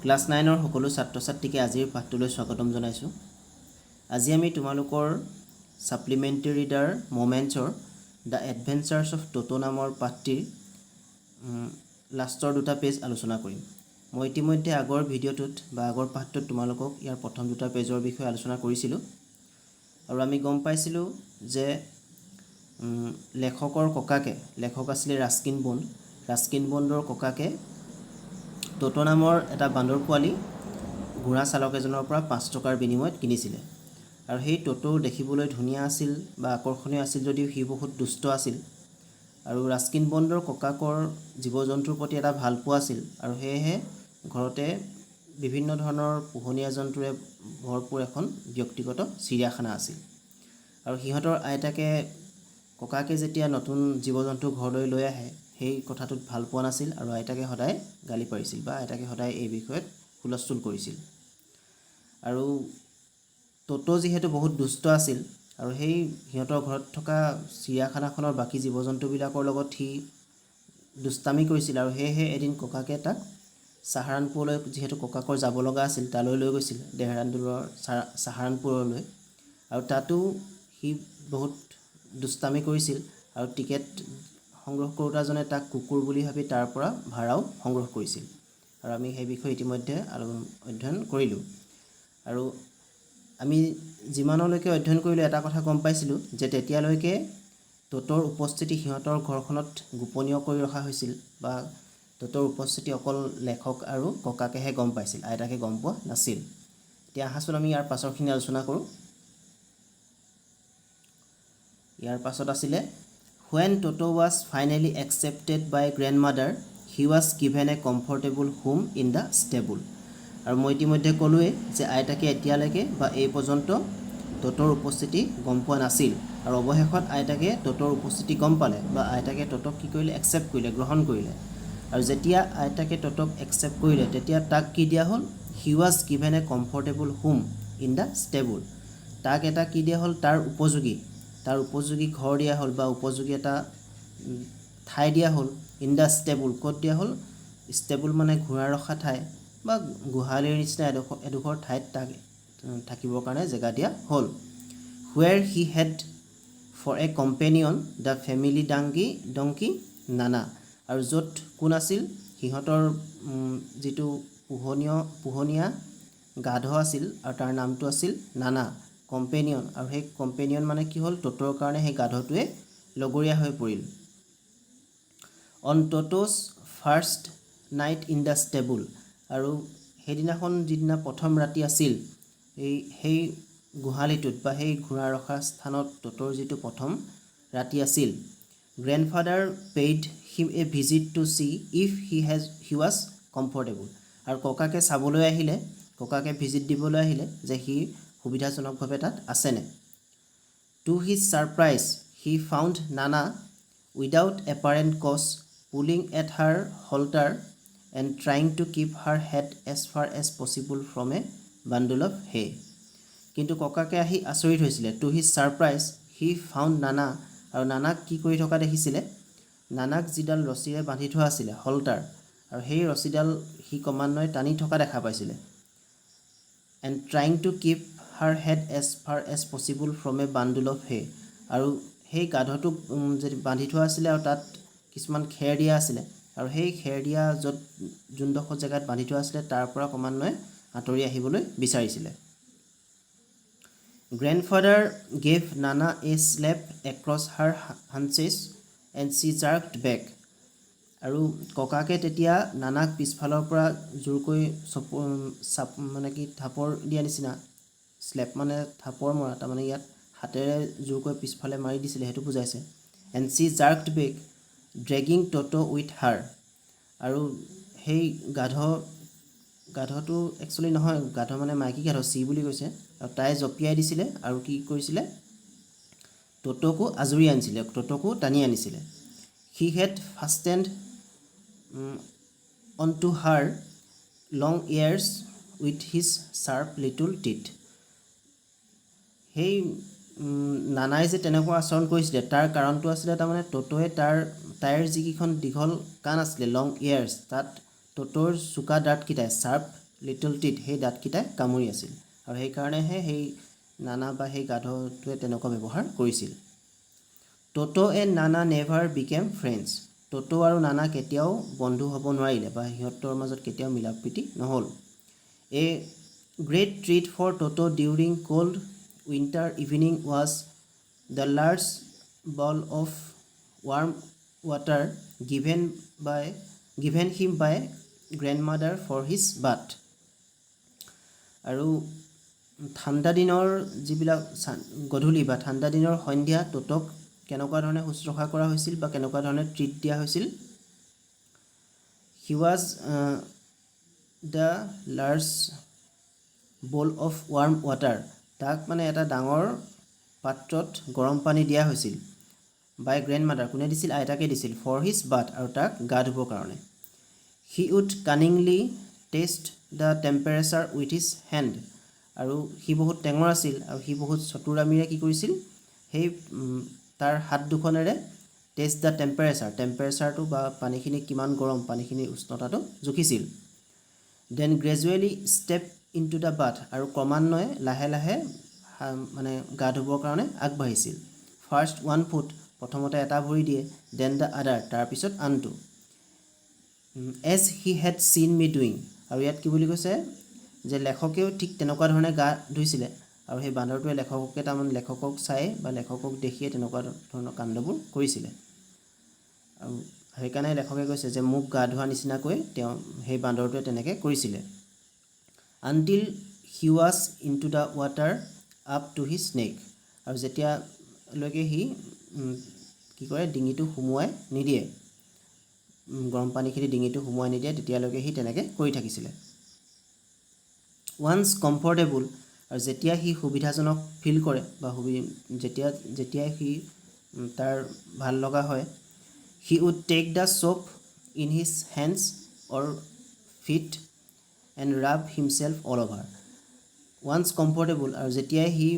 Class 9 ৰ সকলো ছাত্ৰ ছাত্ৰীকে আজিৰ পাঠটোলৈ স্বাগতম জনাইছোঁ। আজি আমি তোমালোকৰ সাপ্লিমেণ্টাৰী ৰিডাৰ মোমেণ্টছৰ দ্য এডভেঞ্চাৰ্ছ অফ টোটো নামৰ পাঠটিৰ লাষ্টৰ দুটা পেজ আলোচনা কৰিম। মই ইতিমধ্যে আগৰ ভিডিঅ'টোত বা আগৰ পাঠটোত তোমালোকক ইয়াৰ প্ৰথম দুটা পেজৰ বিষয়ে আলোচনা কৰিছিলোঁ আৰু আমি গম পাইছিলোঁ যে লেখকৰ ককাকে, লেখক আছিলে ৰাস্কিন বণ্ডৰ ককাকে টোটো নামৰ এটা বান্দৰ পোৱালি ঘোঁৰা চালক এজনৰ পৰা 5 টকাৰ বিনিময়ত কিনিছিলে আৰু সেই টোটো দেখিবলৈ ধুনীয়া আছিল বা আকৰ্ষণীয় আছিল যদিও সি বহুত দুষ্ট আছিল আৰু ৰাস্কিন বণ্ডৰ ককাকৰ জীৱ জন্তুৰ প্ৰতি এটা ভাল পোৱা আছিল আৰু সেয়েহে ঘৰতে বিভিন্ন ধৰণৰ পোহনীয়া জন্তুৰে ভৰপূৰ এখন ব্যক্তিগত চিৰিয়াখানা আছিল আৰু সিহঁতৰ আইতাকে ককাকে যেতিয়া নতুন জীৱ জন্তু ঘৰলৈ লৈ আহে সেই কথাটোত ভাল পোৱা নাছিল আৰু আইতাকে সদায় গালি পাৰিছিল বা আইতাকে সদায় এই বিষয়ত হুলস্থুল কৰিছিল আৰু টোটো যিহেতু বহুত দুষ্ট আছিল আৰু সেই সিহঁতৰ ঘৰত থকা চিৰিয়াখানাখনৰ বাকী জীৱ জন্তুবিলাকৰ লগত সি দুষ্টামি কৰিছিল আৰু সেয়েহে এদিন ককাকে তাক সাহাৰানপুৰলৈ, যিহেতু ককাকৰ যাব লগা আছিল তালৈ লৈ গৈছিল, দেহৰাদুনৰ সাহাৰানপুৰলৈ আৰু তাতো সি বহুত দুষ্টামি কৰিছিল আৰু টিকেট সংগ্ৰহ কৰোঁতাজনে তাক কুকুৰ বুলি ভাবি তাৰ পৰা ভাড়াও সংগ্ৰহ কৰিছিল আৰু আমি সেই বিষয়ে ইতিমধ্যে অধ্যয়ন কৰিলোঁ আৰু আমি যিমানলৈকে অধ্যয়ন কৰিলোঁ এটা কথা গম পাইছিলোঁ যে তেতিয়ালৈকে টোটোৰ উপস্থিতি সিহঁতৰ ঘৰখনত গোপনীয় কৰি ৰখা হৈছিল বা টোটোৰ উপস্থিতি অকল লেখক আৰু ককাকেহে গম পাইছিল, আইতাকে গম পোৱা নাছিল। এতিয়া আহাচোন আমি ইয়াৰ পাছৰখিনি আলোচনা কৰোঁ। ইয়াৰ পাছত আছিলে When Toto was finally accepted by grandmother, he was given a comfortable home in the stable. আৰু মই ইতিমধ্যে ক'লোৱে যে আইতাকে এতিয়ালৈকে বা এই পৰ্যন্ত টোটোৰ উপস্থিতি গম পোৱা নাছিল আৰু অৱশেষত আইতাকে টোটোৰ উপস্থিতি গম পালে বা আইতাকে টোটোক কি কৰিলে, একচেপ্ট কৰিলে, গ্ৰহণ কৰিলে আৰু যেতিয়া আইতাকে টোটোক একচেপ্ট কৰিলে তেতিয়া তাক কি দিয়া হ'ল, he was given a comfortable home in the stable. তাক এটা কি দিয়া হ'ল, তাৰ উপযোগী ঘৰ দিয়া হ'ল বা উপযোগী এটা ঠাই দিয়া হ'ল। ইন দ্য ষ্টেবল, ক'ত দিয়া হ'ল, ষ্টেবল মানে ঘোঁৰা ৰখা ঠাই বা গোহালিৰ নিচিনা এডোখৰ ঠাইত তাক থাকিবৰ কাৰণে জেগা দিয়া হ'ল। Where he had for a companion the family donkey Nana, আৰু য'ত কোন আছিল, সিহঁতৰ যিটো পোহনীয়া গাধ আছিল আৰু তাৰ নামটো আছিল নানা, কম্পেনিয়ন, আৰু সেই কম্পেনিয়ন মানে কি হ'ল, টোটোৰ কাৰণে সেই গাধটোৱে লগৰীয়া হৈ পৰিল। On Toto's first night in the stable, আৰু সেইদিনাখন যিদিনা প্ৰথম ৰাতি আছিল সেই গোহালিটোত বা সেই ঘোঁৰা ৰখা স্থানত টোটোৰ যিটো প্ৰথম ৰাতি আছিল, grandfather paid him a visit to C if he was comfortable, আৰু ককাকে ভিজিট দিবলৈ আহিলে যে সি সুবিধাজনকভাৱে তাত আছেনে। To his surprise he found Nana without apparent cause pulling at her halter and trying to keep her head as far as possible from a bundle of hay. কিন্তু ককাকে আহি আচৰিত হৈছিলে। To his surprise he found Nana, আৰু নানাক কি কৰি থকা দেখিছিলে, নানাক যিডাল ৰছীৰে বান্ধি থোৱা আছিলে হল্টাৰ, আৰু সেই ৰছীডাল সি ক্ৰমান্বয়ে টানি থকা দেখা পাইছিলে। And trying to keep her head as far as possible from a bundle of hay, আৰু সেই গাধটোক যদি বান্ধি থোৱা আছিলে আৰু তাত কিছুমান খেৰ দিয়া আছিলে আৰু সেই খেৰ দিয়া যোনডোখৰ জেগাত বান্ধি থোৱা আছিলে তাৰ পৰা ক্ৰমান্বয়ে আঁতৰি আহিবলৈ বিচাৰিছিলে। Grandfather gave Nana a slap across her haunches and she jerked back, আৰু ককাকে তেতিয়া নানাক পিছফালৰ পৰা জোৰকৈ থাপৰ দিয়া নিচিনা, স্লেপ মানে থাপৰ মৰা, তাৰমানে ইয়াত হাতেৰে জোৰকৈ পিছফালে মাৰি দিছিলে, সেইটো বুজাইছে। And she jerked back dragging Toto with her, আৰু সেই গাধটো একচুৱেলি নহয়, গাধ মানে মাইকী গাধ, চি বুলি কৈছে, আৰু তাই জঁপিয়াই দিছিলে আৰু কি কৰিছিলে, টোটোকো টানি আনিছিলে। He had fastened on to her long ears with his sharp little teeth, সেই নানাই যে তেনেকুৱা আচৰণ কৰিছিলে তাৰ কাৰণটো আছিলে তাৰমানে টোটোৱে তাইৰ যিকেইখন দীঘল কাণ আছিলে, লং ইয়াৰ্ছ, তাত টোটোৰ চোকা দাঁতকেইটাই, শ্বাৰ্প লিটল টিথ সেই দাঁতকেইটাই কামুৰি আছিল আৰু সেইকাৰণেহে সেই নানা বা সেই গাধটোৱে তেনেকুৱা ব্যৱহাৰ কৰিছিল ট'টো এণ্ড নানা নেভাৰ বিকেম ফ্ৰেণ্ডছ ট'টো আৰু নানা কেতিয়াও বন্ধু হ'ব নোৱাৰিলে বা সিহঁতৰ মাজত কেতিয়াও মিলা প্ৰীতি নহ'ল a great treat for Toto during cold winter evening was the large bowl of warm water given him by grandmother for his bath আৰু ঠাণ্ডা দিনৰ যিবিলাক গধূলি বা ঠাণ্ডা দিনৰ সন্ধিয়া ট'টক কেনেকুৱা ধৰণে শুশ্ৰূষা কৰা হৈছিল বা কেনেকুৱা ধৰণে ট্ৰিট দিয়া হৈছিল he was the large bowl of warm water তাক মানে এটা ডাঙৰ পাত্ৰত গৰম পানী দিয়া হৈছিল বাই গ্ৰেণ্ডমাদাৰ কোনে দিছিল আইতাকে দিছিল ফৰ হিজ বাথ আৰু তাক গা ধুবৰ কাৰণে he would cunningly test the temperature with his hand আৰু সি বহুত টেঙৰ আছিল আৰু সি বহুত চতুৰামীৰে কি কৰিছিল সেই তাৰ হাত দুখনেৰে টেষ্ট দ্য টেম্পাৰেচাৰটো বা পানীখিনি কিমান গৰম পানীখিনিৰ উষ্ণতাটো জুখিছিল then gradually step into the bath আৰু ক্ৰমান্বয়ে লাহে লাহে মানে গা ধুবৰ কাৰণে আগবাঢ়িছিল ফাৰ্ষ্ট 1 ফুট প্ৰথমতে এটা ভৰি দিয়ে দেন দ্য আদাৰ তাৰপিছত আনটো এজ হি হেড চিন মি ডুইং আৰু ইয়াত কি বুলি কৈছে যে লেখকেও ঠিক তেনেকুৱা ধৰণে গা ধুইছিলে আৰু সেই বান্দৰটোৱে লেখকক চাই বা লেখকক দেখিয়ে তেনেকুৱা ধৰণৰ কাণ্ডবোৰ কৰিছিলে আৰু সেইকাৰণে লেখকে কৈছে যে মোক গা ধোৱা নিচিনাকৈ তেওঁ সেই বান্দৰটোৱে তেনেকৈ কৰিছিলে until he was into the water up to his neck আৰু যেতিয়ালৈকে সি কি কৰে ডিঙিটো সুমুৱাই নিদিয়ে গৰম পানীখিনি ডিঙিটো সুমুৱাই নিদিয়ে তেতিয়ালৈকে সি তেনেকৈ কৰি থাকিছিলে ওৱান্স কমফৰ্টেবল আৰু যেতিয়া সি সুবিধাজনক ফিল কৰে বা যেতিয়াই সি তাৰ ভাল লগা হয় he would take the soap in his hands or feet and rub himself all over once comfortable আৰু যেতিয়াই সি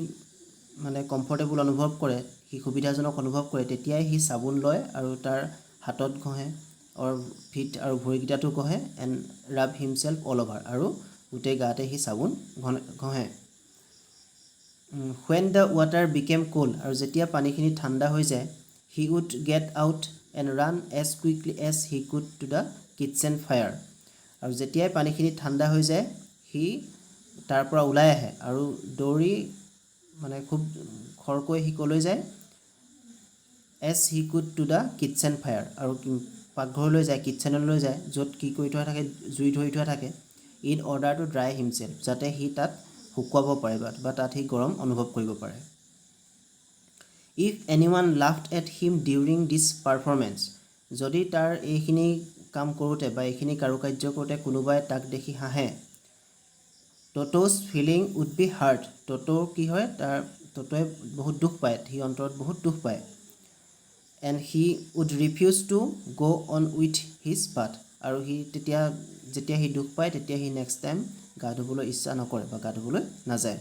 মানে কমফৰ্টেবল অনুভৱ কৰে সি সুবিধাজনক অনুভৱ কৰে তেতিয়াই সি চাবোন লয় আৰু তাৰ হাতত ঘঁহে অৰ ফিট আৰু ভৰিকেইটাতো ঘঁহে and rub himself all over আৰু গোটেই গাতে সি চাবোন ঘঁহে when the water became cold আৰু যেতিয়া পানীখিনি ঠাণ্ডা হৈ যায় he would get out and run as quickly as he could to the kitchen fire আৰু যেতিয়াই পানীখিনি ঠাণ্ডা হৈ যায় সি তাৰ পৰা ওলাই আহে আৰু দৌৰি মানে খুব খৰকৈ সি ক'লৈ যায় as he could to the kitchen fire আৰু পাকঘৰলৈ যায় কিটচেনলৈ যায় য'ত কি কৰি থোৱা থাকে জুই ধৰি থোৱা থাকে in order to dry himself যাতে সি তাত শুকুৱাব পাৰে বা তাত সি গৰম অনুভৱ কৰিব পাৰে ইফ এনিৱান laughed at him during this performance যদি তাৰ এইখিনি কাম কৰোঁতে বা এইখিনি কাৰুকাৰ্য কৰোঁতে কোনোবাই তাক দেখি হাঁহে ট'টোজ ফিলিং উড বি হাৰ্ট ট'টোৰ কি হয় ট'টোৱে বহুত দুখ পায় সি অন্তৰত বহুত দুখ পায় and he would refuse to go' on with his bath আৰু সি যেতিয়া সি দুখ পায় তেতিয়া সি নেক্সট টাইম গা ধুবলৈ ইচ্ছা নকৰে বা গা ধুবলৈ নাযায়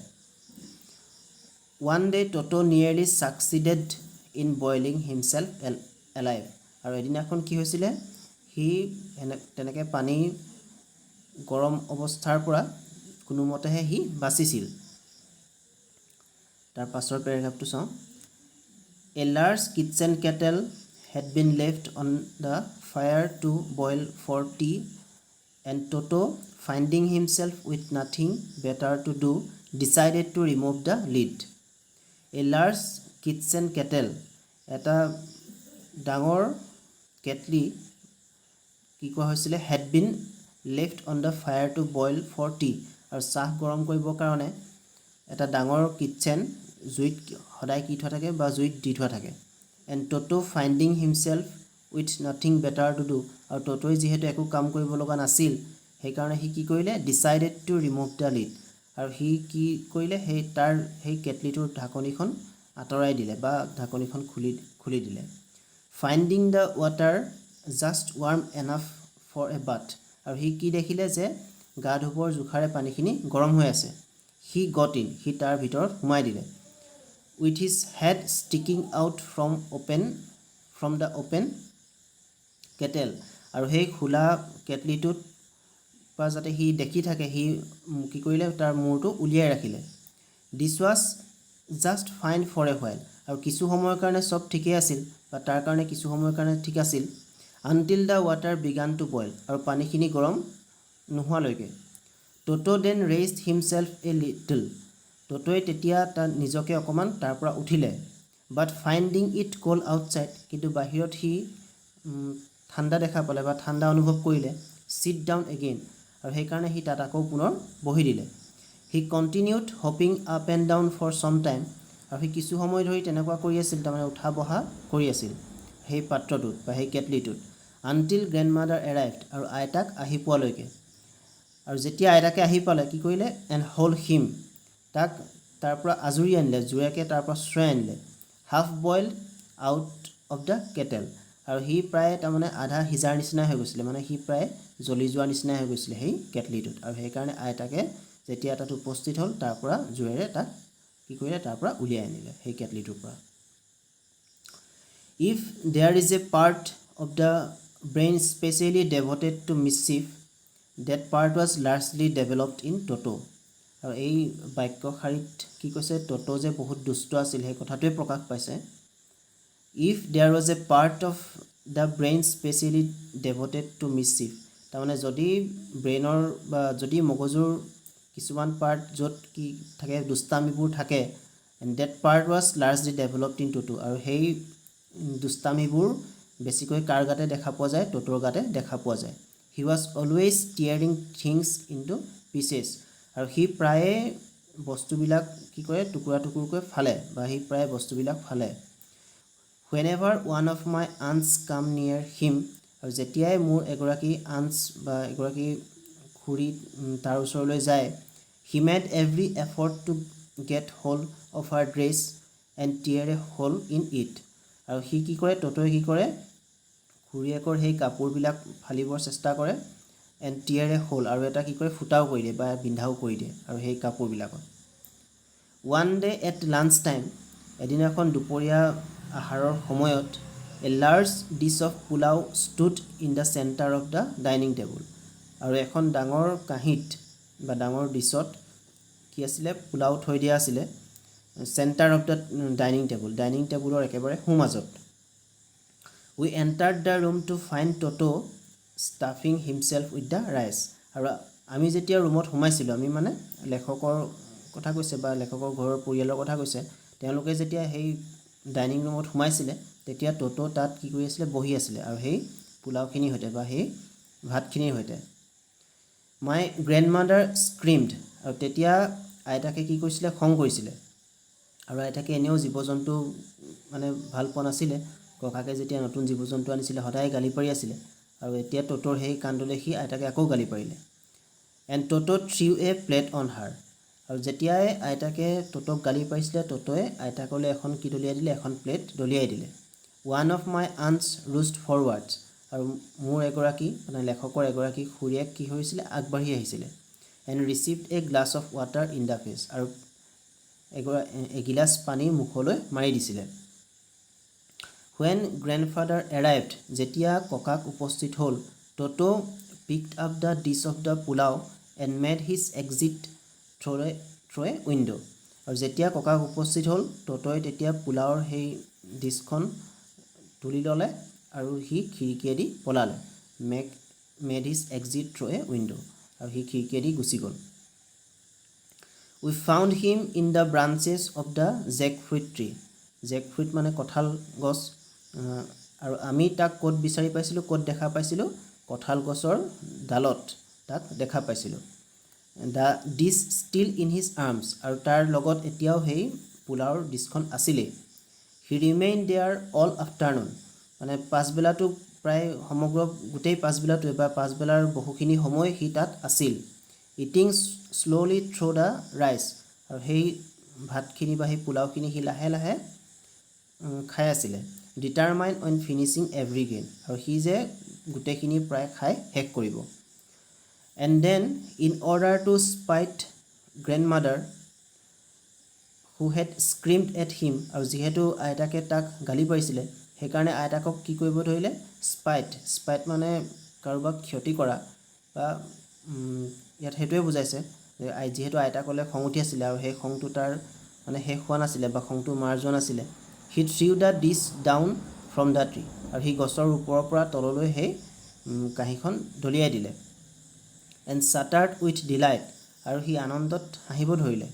one day ট'টো nearly succeeded in boiling himself alive আৰু এদিনাখন কি হৈছিলে সি তেনেকৈ পানী গৰম অৱস্থাৰ পৰা কোনোমতেহে সি বাচিছিল তাৰ পাছৰ পেৰাগ্ৰাফটো চাওঁ a large kitchen kettle had been left on the fire to boil for tea and Toto finding himself with nothing better to do decided to remove the lid a large kitchen kettle এটা ডাঙৰ কেটলি কি কোৱা হৈছিলে had been left on the fire to boil for tea আৰু চাহ গৰম কৰিবৰ কাৰণে এটা ডাঙৰ কিটচেন জুইত সদায় কি থোৱা থাকে বা জুইত দি থোৱা থাকে and Toto finding himself with nothing better to do আৰু ট'টোৱে যিহেতু একো কাম কৰিব লগা নাছিল সেইকাৰণে সি কি কৰিলে decided to remove the lid আৰু সি কি কৰিলে সেই কেটলিটোৰ ঢাকনিখন আঁতৰাই দিলে বা ঢাকনিখন খুলি দিলে finding the water just warm enough for a bath আৰু সি কি দেখিলে যে গা ধুবৰ জোখাৰে পানীখিনি গৰম হৈ আছে সি গট ইন সি তাৰ ভিতৰত সোমাই দিলে with his head sticking out from the open kettle আৰু সেই খোলা কেটলিটোত পৰা যাতে সি দেখি থাকে সি কি কৰিলে তাৰ মূৰটো উলিয়াই ৰাখিলে this was just fine for a while আৰু কিছু সময়ৰ কাৰণে চব ঠিকেই আছিল বা তাৰ কাৰণে কিছু সময়ৰ কাৰণে ঠিক আছিল until the water began to boil আৰু পানীখিনি গৰম নোহোৱালৈকে Toto then raised himself a little ট'টোৱে তেতিয়া তাৰ নিজকে অকণমান তাৰ পৰা উঠিলে but finding it cold outside কিন্তু বাহিৰত সি ঠাণ্ডা দেখা পালে বা ঠাণ্ডা অনুভৱ কৰিলে চিট ডাউন এগেইন আৰু সেইকাৰণে সি তাত আকৌ পুনৰ বহি দিলে he continued hopping up and down for some time আৰু সি কিছু সময় ধৰি তেনেকুৱা কৰি আছিল তাৰমানে উঠা বহা কৰি আছিল সেই পাত্ৰটোত বা সেই কেটলিটোত আনটিল গ্ৰেণ্ডমাদাৰ এৰাইভড আৰু আইতাক আহি পোৱালৈকে আৰু যেতিয়া আইতাকে আহি পালে কি কৰিলে এণ্ড হোল হিম তাক তাৰ পৰা আজৰি আনিলে জোৰেকে তাৰ পৰা চুৰাই আনিলে half boil out of the kettle আৰু সি প্ৰায় তাৰমানে আধা সিজাৰ নিচিনাই হৈ গৈছিলে মানে সি প্ৰায় জ্বলি যোৱা নিচিনাই হৈ গৈছিলে সেই কেটলিটোত আৰু সেইকাৰণে আইতাকে যেতিয়া তাত উপস্থিত হ'ল তাৰ পৰা জোৰেৰে তাক কি কৰিলে তাৰ পৰা উলিয়াই আনিলে সেই কেটলিটোৰ পৰা if there is a part of the brain specially devoted to mischief that part was largely developed in Toto আৰু এই বাক্যশাৰীত কি কৈছে ট'টো যে বহুত দুষ্ট আছিল সেই কথাটোৱে প্ৰকাশ পাইছে if there was a part of the brain specially devoted to mischief তাৰমানে যদি ব্ৰেইনৰ বা যদি মগজুৰ কিছুমান পাৰ্ট য'ত কি থাকে দুষ্টামিবোৰ থাকে and that part was largely developed in Toto আৰু সেই দুষ্টামিবোৰ বেছিকৈ কাৰ গাতে দেখা পোৱা যায় ট'টোৰ গাতে দেখা পোৱা যায় he was always tearing things into pieces আৰু সি প্ৰায়ে বস্তুবিলাক কি কৰে টুকুৰা টুকুৰকৈ ফালে বা সি প্ৰায় বস্তুবিলাক ফালে হুৱেনেভাৰ ওৱান অফ মাই আণ্টছ কাম নিয়েৰ হিম আৰু যেতিয়াই মোৰ এগৰাকী আণ্টছ বা এগৰাকী খুৰী তাৰ ওচৰলৈ যায় he made every effort to get hold of her dress and tear a hole in it আৰু সি কি কৰে ট'টোৱে কি কৰে খুৰীয়েকৰ সেই কাপোৰবিলাক ফালিবৰ চেষ্টা কৰে এণ্ড টিয়াৰ এ হোল আৰু এটা কি কৰে ফুটাও কৰি দিয়ে বা বিন্ধাও কৰি দিয়ে আৰু সেই কাপোৰবিলাকত one day at lunch time এদিনাখন দুপৰীয়া আহাৰৰ সময়ত a large dish of pulao stood in the centre of the dining table আৰু এখন ডাঙৰ কাঁহীত বা ডাঙৰ ডিছত কি আছিলে পোলাও থৈ দিয়া আছিলে চেণ্টাৰ অফ দ্য ডাইনিং টেবুলৰ একেবাৰে সোঁমাজত we entered the room to find Toto stuffing himself with the rice আৰু আমি যেতিয়া ৰুমত সোমাইছিলোঁ আমি মানে লেখকৰ কথা কৈছে বা লেখকৰ ঘৰৰ পৰিয়ালৰ কথা কৈছে তেওঁলোকে যেতিয়া সেই ডাইনিং ৰুমত সোমাইছিলে তেতিয়া ট'টো তাত কি কৰি আছিলে বহি আছিলে আৰু সেই পোলাওখিনিৰ সৈতে বা সেই ভাতখিনিৰ সৈতে মাই গ্ৰেণ্ডমাদাৰ স্ক্ৰীমড আৰু তেতিয়া আইতাকে কি কৰিছিলে খং কৰিছিলে আৰু আইতাকে এনেও জীৱ জন্তু মানে ভাল পোৱা নাছিলে ককাকে যেতিয়া নতুন জীৱ জন্তু আনিছিলে সদায় গালি পাৰি আছিলে আৰু এতিয়া ট'টোৰ সেই কাণ্ড দেখি আইতাকে আকৌ গালি পাৰিলে and Toto threw a plate at her আৰু যেতিয়াই আইতাকে ট'টোক গালি পাৰিছিলে ট'টোৱে আইতাকলৈ এখন কি দলিয়াই দিলে এখন প্লেট দলিয়াই দিলে ওৱান অফ মাই আণ্টছ ৰুষ্ট ফৰৱাৰ্ডছ আৰু মোৰ এগৰাকী মানে লেখকৰ এগৰাকী খুৰীয়েক কি হৈছিলে আগবাঢ়ি আহিছিলে and received A glass of water in the face আৰু এগিলাচ পানী মুখলৈ মাৰি দিছিলে হুৱেন গ্ৰেণ্ডফাদাৰ এৰাইভড যেতিয়া ককাক উপস্থিত হ'ল Toto picked up the dish of the pulao and made his exit through' a window' আৰু যেতিয়া ককাক উপস্থিত হ'ল ট'টোৱে তেতিয়া পোলাওৰ সেই ডিছখন তুলি ল'লে আৰু সি খিৰিকীয়েদি পলালে made his exit through' a window' আৰু সি খিৰিকীয়েদি গুচি গ'ল we found him in the branches of the jackfruit tree jackfruit মানে কঁঠাল গছ আৰু আমি তাক ক'ত বিচাৰি পাইছিলোঁ ক'ত দেখা পাইছিলোঁ কঁঠাল গছৰ ডালত তাক দেখা পাইছিলোঁ the dish still in his arms আৰু তাৰ লগত এতিয়াও সেই পোলাওৰ ডিছখন আছিলেই he remained there all afternoon মানে পাছবেলাটো প্ৰায় সমগ্ৰ গোটেই পাছবেলাটোৱে বা পাছবেলাৰ বহুখিনি সময় সি তাত আছিল eating slowly through' the rice আৰু সেই ভাতখিনি বা সেই পোলাওখিনি সি লাহে লাহে খাই আছিলে determined on finishing every grain আৰু সি যে গোটেইখিনি প্ৰায় খাই শেষ কৰিব and then in order to spite grandmother who had screamed at him আৰু যিহেতু আইতাকে তাক গালি পাৰিছিলে সেইকাৰণে আইতাকক কি কৰিব ধৰিলে স্পাইট মানে কাৰোবাক ক্ষতি কৰা বা ইয়াত সেইটোৱে বুজাইছে যে যিহেতু আইতাকলে খং উঠি আছিলে আৰু সেই খংটো তাৰ মানে শেষ হোৱা নাছিলে বা খংটো মাৰ যোৱা নাছিলে, he threw the dish down from the tree, আৰু সি গছৰ ওপৰৰ পৰা তললৈ সেই কাঁহীখন দলিয়াই দিলে। এণ্ড চাটাৰ্ড উইথ ডিলাইট, আৰু সি আনন্দত হাঁহিব ধৰিলে।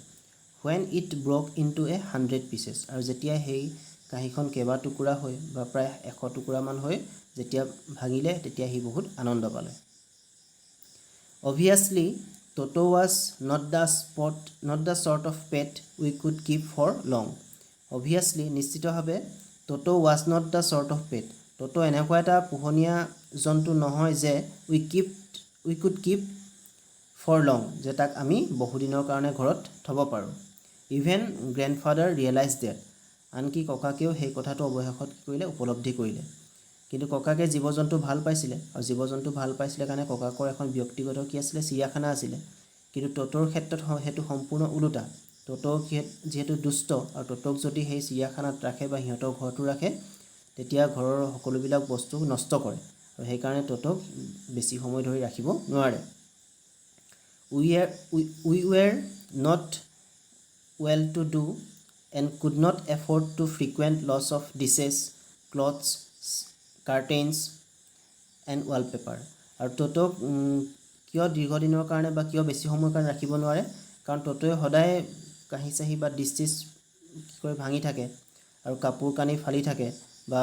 When it broke into 100 pieces, আৰু যেতিয়া সেই কাঁহীখন কেইবা টুকুৰা হৈ বা প্ৰায় 100 টুকুৰামান হৈ যেতিয়া ভাঙিলে তেতিয়া সি বহুত আনন্দ পালে। Obviously, Toto was not the sort of pet we could keep for long. Obviously, নিশ্চিতভাৱে Toto was not the sort of pet. Toto এনেকুৱা এটা পোহনীয়া জন্তু নহয় যে we could keep for long, যে তাক আমি বহুদিনৰ কাৰণে ঘৰত থ'ব পাৰোঁ। Even grandfather realized that. আনকি ককাকেও সেই কথাটো অৱশেষত কি কৰিলে, উপলব্ধি কৰিলে। কিন্তু ককাকে জীৱ জন্তু ভাল পাইছিলে, আৰু জীৱ জন্তু ভাল পাইছিলে কাৰণে ককাকৰ এখন ব্যক্তিগত কি আছিলে, চিৰিয়াখানা আছিলে। কিন্তু ট'টোৰ ক্ষেত্ৰত সেইটো সম্পূৰ্ণ ওলোটা। ট'টো যিহেতু দুষ্ট, আৰু ট'টোক যদি সেই চিৰিয়াখানাত ৰাখে বা সিহঁতৰ ঘৰটো ৰাখে তেতিয়া ঘৰৰ সকলোবিলাক বস্তু নষ্ট কৰে, আৰু সেইকাৰণে ট'টোক বেছি সময় ধৰি ৰাখিব নোৱাৰে। We were not well to do and could not afford to frequent loss of dishes, clothes, curtains and wallpaper. আৰু ট'টোক কিয় দীৰ্ঘদিনৰ কাৰণে বা কিয় বেছি সময়ৰ কাৰণে ৰাখিব নোৱাৰে, কাৰণ ট'টোৱে সদায় কাঁহী চাহী বা ডিছ চিছ কি কৰে ভাঙি থাকে, আৰু কাপোৰ কানি ফালি থাকে বা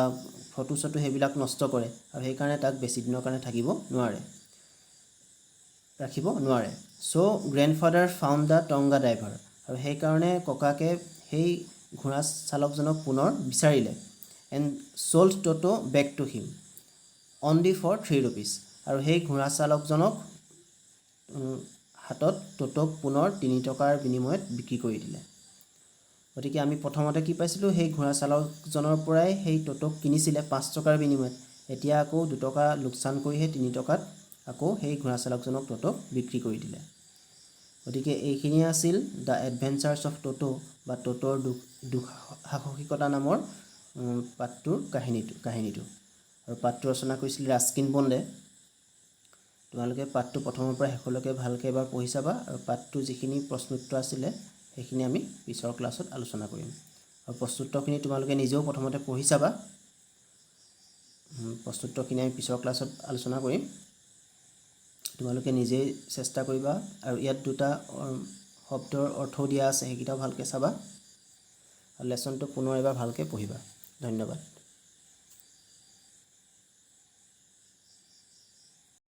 ফটো চটো সেইবিলাক নষ্ট কৰে, আৰু সেইকাৰণে তাক বেছি দিনৰ কাৰণে ৰাখিব নোৱাৰে। So' grandfather found the tonga driver, আৰু সেইকাৰণে ককাকে সেই ঘোঁৰা চালকজনক পুনৰ বিচাৰিলে। And sold Toto back to him only for 3 rupees, আৰু সেই ঘোঁৰা চালকজনক হাতত ট'টোক পুনৰ 3 টকাৰ বিনিময়ত বিক্ৰী কৰি দিলে। গতিকে আমি প্ৰথমতে কি পাইছিলোঁ, সেই ঘোঁৰা চালকজনৰ পৰাই সেই ট'টোক কিনিছিলে 5 টকাৰ বিনিময়ত, এতিয়া আকৌ 2 টকা লোকচান কৰিহে 3 টকাত আকৌ সেই ঘোঁৰা চালকজনক ট'টোক বিক্ৰী কৰি দিলে। গতিকে এইখিনিয়ে আছিল দ্য এডভেঞ্চাৰ্ছ অফ ট'টো বা ট'টোৰ দুঃসাহসিকতা নামৰ পাঠটোৰ কাহিনীটো। আৰু পাঠটো ৰচনা কৰিছিল ৰাস্কিন বণ্ডে। তোমালোকে পাঠটো প্ৰথমৰ পৰা শেষলৈকে ভালকৈ এবাৰ পঢ়ি চাবা, আৰু পাঠটোৰ যিখিনি প্ৰশ্নোত্তৰ আছিলে সেইখিনি আমি পিছৰ ক্লাছত আলোচনা কৰিম। আৰু প্ৰশ্নোত্তৰখিনি তোমালোকে নিজেও প্ৰথমতে পঢ়ি চাবা, প্ৰশ্নোত্তৰখিনি আমি পিছৰ ক্লাছত আলোচনা কৰিম। তোমালোকে নিজেই চেষ্টা কৰিবা, আৰু ইয়াত 2টা শব্দৰ অৰ্থও দিয়া আছে, সেইকেইটাও ভালকৈ চাবা, আৰু লেচনটো পুনৰ এবাৰ ভালকৈ পঢ়িবা। ধন্যবাদ।